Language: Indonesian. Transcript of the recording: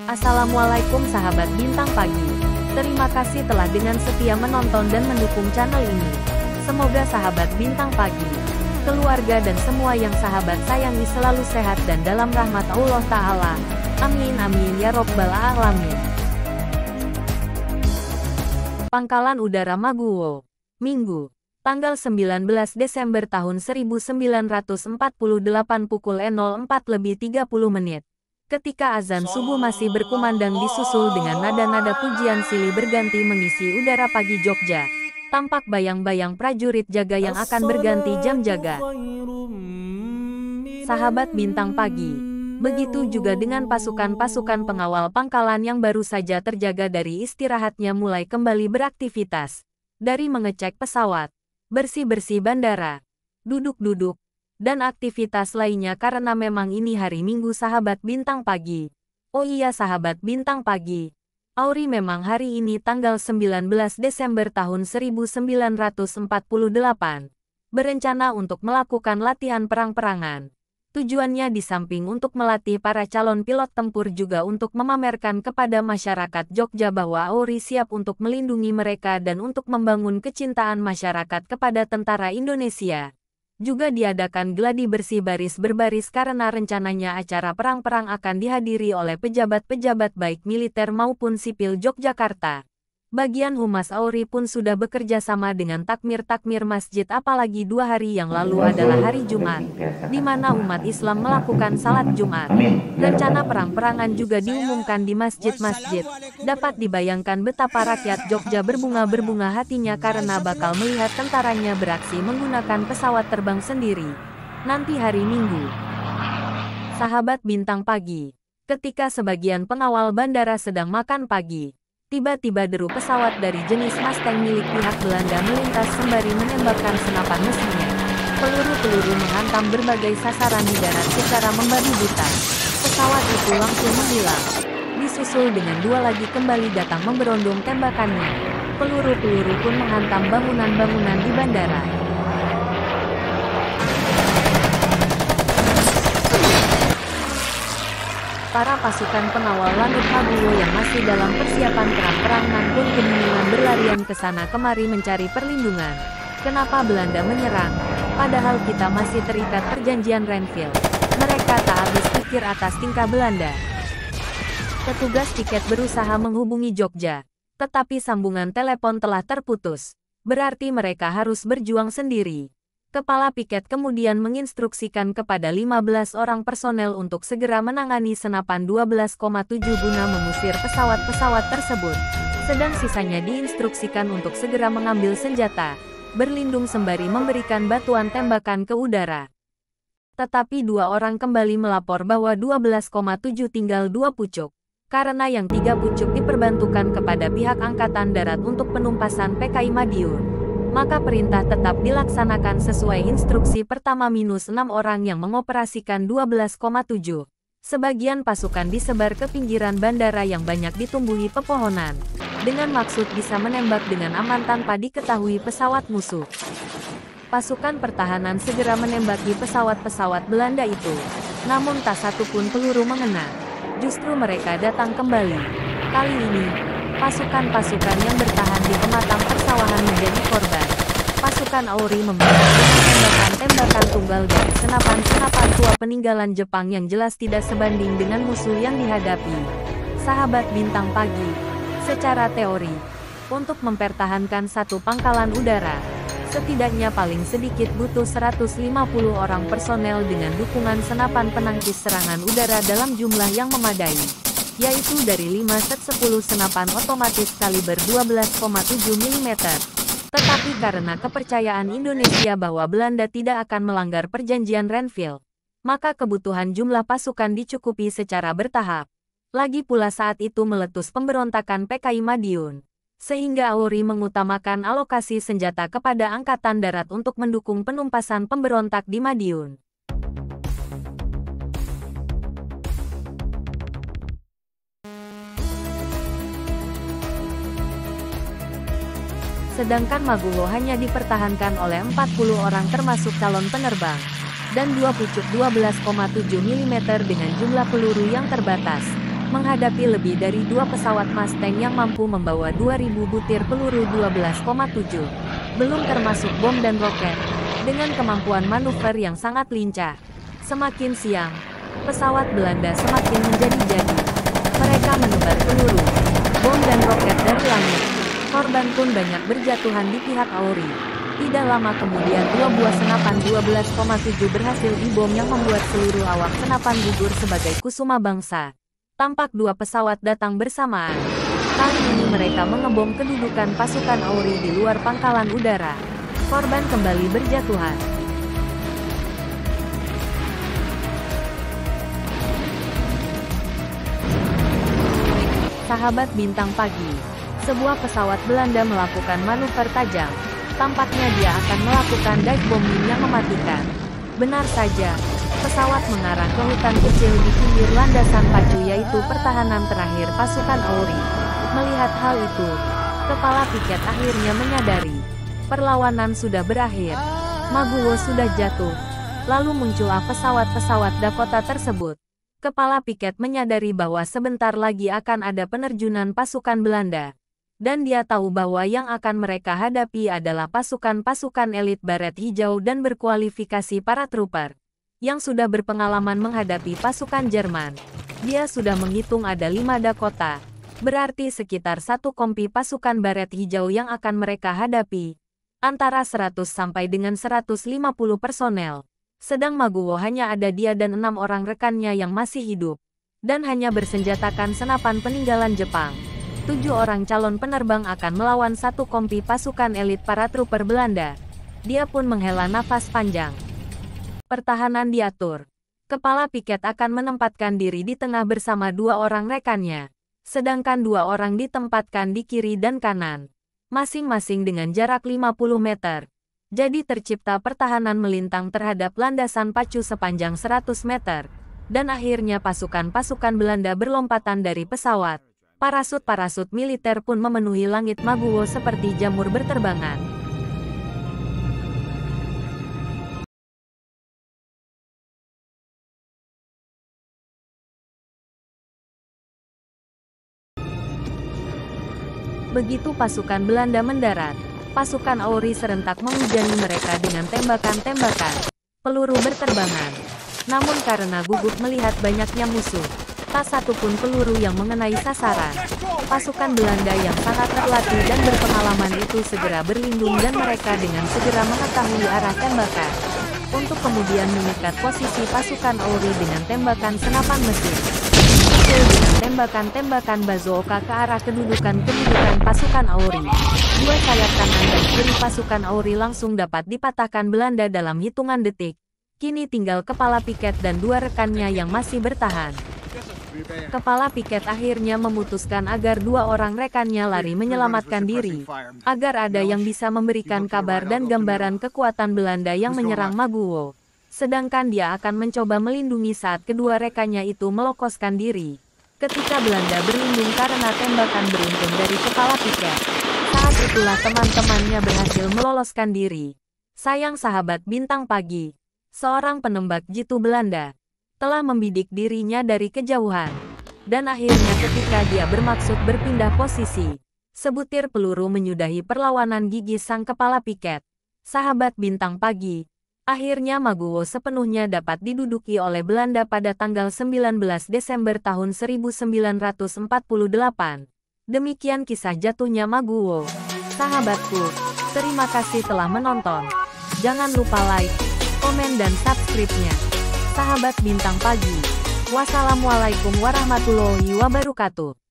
Assalamualaikum sahabat Bintang Pagi. Terima kasih telah dengan setia menonton dan mendukung channel ini. Semoga sahabat Bintang Pagi, keluarga dan semua yang sahabat sayangi selalu sehat dan dalam rahmat Allah Ta'ala. Amin amin ya robbal alamin. Pangkalan Udara Maguwo, Minggu, tanggal 19 Desember tahun 1948 pukul 04.30. Ketika azan subuh masih berkumandang disusul dengan nada-nada pujian silih berganti mengisi udara pagi Jogja, tampak bayang-bayang prajurit jaga yang akan berganti jam jaga. Sahabat Bintang Pagi, begitu juga dengan pasukan-pasukan pengawal pangkalan yang baru saja terjaga dari istirahatnya mulai kembali beraktivitas, dari mengecek pesawat, bersih-bersih bandara, duduk-duduk, dan aktivitas lainnya karena memang ini hari Minggu sahabat Bintang Pagi. Oh iya sahabat Bintang Pagi, Auri memang hari ini tanggal 19 Desember tahun 1948, berencana untuk melakukan latihan perang-perangan. Tujuannya di samping untuk melatih para calon pilot tempur juga untuk memamerkan kepada masyarakat Jogja bahwa Auri siap untuk melindungi mereka dan untuk membangun kecintaan masyarakat kepada tentara Indonesia. Juga diadakan gladi bersih baris berbaris karena rencananya acara perang-perang akan dihadiri oleh pejabat-pejabat baik militer maupun sipil Yogyakarta. Bagian Humas Auri pun sudah bekerja sama dengan takmir-takmir masjid, apalagi 2 hari yang lalu adalah hari Jumat, di mana umat Islam melakukan salat Jumat. Rencana perang-perangan juga diumumkan di masjid-masjid. Dapat dibayangkan betapa rakyat Jogja berbunga-berbunga hatinya karena bakal melihat tentaranya beraksi menggunakan pesawat terbang sendiri. Nanti hari Minggu. Sahabat Bintang Pagi, ketika sebagian pengawal bandara sedang makan pagi, tiba-tiba deru pesawat dari jenis Mustang milik pihak Belanda melintas sembari menembakkan senapan mesinnya. Peluru-peluru menghantam berbagai sasaran di darat secara membabi buta. Pesawat itu langsung menghilang. Disusul dengan 2 lagi kembali datang memberondong tembakannya. Peluru-peluru pun menghantam bangunan-bangunan di bandara. Para pasukan pengawal Lanut Maguwo yang masih dalam persiapan perang-perangan pun kebingungan berlarian ke sana kemari mencari perlindungan. Kenapa Belanda menyerang? Padahal kita masih terikat perjanjian Renville. Mereka tak habis pikir atas tingkah Belanda. Petugas tiket berusaha menghubungi Jogja, tetapi sambungan telepon telah terputus. Berarti mereka harus berjuang sendiri. Kepala piket kemudian menginstruksikan kepada 15 orang personel untuk segera menangani senapan 12,7 guna mengusir pesawat-pesawat tersebut. Sedang sisanya diinstruksikan untuk segera mengambil senjata, berlindung sembari memberikan batuan tembakan ke udara. Tetapi 2 orang kembali melapor bahwa 12,7 tinggal 2 pucuk. Karena yang 3 pucuk diperbantukan kepada pihak Angkatan Darat untuk penumpasan PKI Madiun. Maka perintah tetap dilaksanakan sesuai instruksi pertama -6 orang yang mengoperasikan 12,7. Sebagian pasukan disebar ke pinggiran bandara yang banyak ditumbuhi pepohonan, dengan maksud bisa menembak dengan aman tanpa diketahui pesawat musuh. Pasukan pertahanan segera menembaki pesawat-pesawat Belanda itu, namun tak satu pun peluru mengena. Justru mereka datang kembali. Kali ini, pasukan-pasukan yang bertahan di pematang persawahan menjadi korban. Pasukan Auri membalas tembakan-tembakan tunggal dari senapan-senapan tua peninggalan Jepang yang jelas tidak sebanding dengan musuh yang dihadapi. Sahabat Bintang Pagi, secara teori, untuk mempertahankan satu pangkalan udara, setidaknya paling sedikit butuh 150 orang personel dengan dukungan senapan penangkis serangan udara dalam jumlah yang memadai, yaitu dari 5 set 10 senapan otomatis kaliber 12,7 mm. Tetapi karena kepercayaan Indonesia bahwa Belanda tidak akan melanggar perjanjian Renville, maka kebutuhan jumlah pasukan dicukupi secara bertahap. Lagi pula saat itu meletus pemberontakan PKI Madiun, sehingga Auri mengutamakan alokasi senjata kepada Angkatan Darat untuk mendukung penumpasan pemberontak di Madiun. Sedangkan Maguwo hanya dipertahankan oleh 40 orang termasuk calon penerbang, dan 2 pucuk 12,7 mm dengan jumlah peluru yang terbatas. menghadapi lebih dari 2 pesawat Mustang yang mampu membawa 2.000 butir peluru 12,7. Belum termasuk bom dan roket, dengan kemampuan manuver yang sangat lincah. Semakin siang, pesawat Belanda semakin menjadi-jadi. Mereka menebar peluru, bom dan roket dari langit. Korban pun banyak berjatuhan di pihak Auri. Tidak lama kemudian 2 buah senapan 12,7 berhasil dibom yang membuat seluruh awak senapan gugur sebagai kusuma bangsa. Tampak 2 pesawat datang bersamaan. Kali ini mereka mengebom kedudukan pasukan Auri di luar pangkalan udara. Korban kembali berjatuhan. Sahabat Bintang Pagi, sebuah pesawat Belanda melakukan manuver tajam. Tampaknya dia akan melakukan dive bombing yang mematikan. Benar saja, pesawat mengarah ke hutan kecil di pinggir landasan pacu yaitu pertahanan terakhir pasukan Auri. Melihat hal itu, kepala piket akhirnya menyadari perlawanan sudah berakhir. Maguwo sudah jatuh. Lalu muncullah pesawat-pesawat Dakota tersebut. Kepala piket menyadari bahwa sebentar lagi akan ada penerjunan pasukan Belanda. Dan dia tahu bahwa yang akan mereka hadapi adalah pasukan-pasukan elit baret hijau dan berkualifikasi para trooper yang sudah berpengalaman menghadapi pasukan Jerman. Dia sudah menghitung ada 5 Dakota, berarti sekitar 1 kompi pasukan baret hijau yang akan mereka hadapi, antara 100 sampai dengan 150 personel. Sedang Maguwo hanya ada dia dan 6 orang rekannya yang masih hidup, dan hanya bersenjatakan senapan peninggalan Jepang. 7 orang calon penerbang akan melawan 1 kompi pasukan elit para trooper Belanda. Dia pun menghela nafas panjang. Pertahanan diatur. Kepala piket akan menempatkan diri di tengah bersama 2 orang rekannya. Sedangkan 2 orang ditempatkan di kiri dan kanan. Masing-masing dengan jarak 50 meter. Jadi tercipta pertahanan melintang terhadap landasan pacu sepanjang 100 meter. Dan akhirnya pasukan-pasukan Belanda berlompatan dari pesawat. Parasut-parasut militer pun memenuhi langit Maguwo seperti jamur berterbangan. Begitu pasukan Belanda mendarat, pasukan Auri serentak menghujani mereka dengan tembakan-tembakan. Peluru berterbangan. Namun karena gugup melihat banyaknya musuh, tak satupun peluru yang mengenai sasaran. Pasukan Belanda yang sangat terlatih dan berpengalaman itu segera berlindung dan mereka dengan segera mengetahui arah tembakan. Untuk kemudian mengikat posisi pasukan Auri dengan tembakan senapan mesin. Hasil dengan tembakan-tembakan bazooka ke arah kedudukan pasukan Auri. 2 sayap kanan dan kiri pasukan Auri langsung dapat dipatahkan Belanda dalam hitungan detik. Kini tinggal kepala piket dan 2 rekannya yang masih bertahan. Kepala piket akhirnya memutuskan agar 2 orang rekannya lari menyelamatkan diri, agar ada yang bisa memberikan kabar dan gambaran kekuatan Belanda yang menyerang Maguwo. Sedangkan dia akan mencoba melindungi saat kedua rekannya itu melokoskan diri. Ketika Belanda berlindung karena tembakan beruntun dari kepala piket, saat itulah teman-temannya berhasil meloloskan diri. Sayang sahabat Bintang Pagi, seorang penembak jitu Belanda telah membidik dirinya dari kejauhan. Dan akhirnya ketika dia bermaksud berpindah posisi, sebutir peluru menyudahi perlawanan gigih sang kepala piket. Sahabat Bintang Pagi, akhirnya Maguwo sepenuhnya dapat diduduki oleh Belanda pada tanggal 19 Desember tahun 1948. Demikian kisah jatuhnya Maguwo. Sahabatku, terima kasih telah menonton. Jangan lupa like, komen dan subscribe-nya. Sahabat Bintang Pagi, wassalamualaikum warahmatullahi wabarakatuh.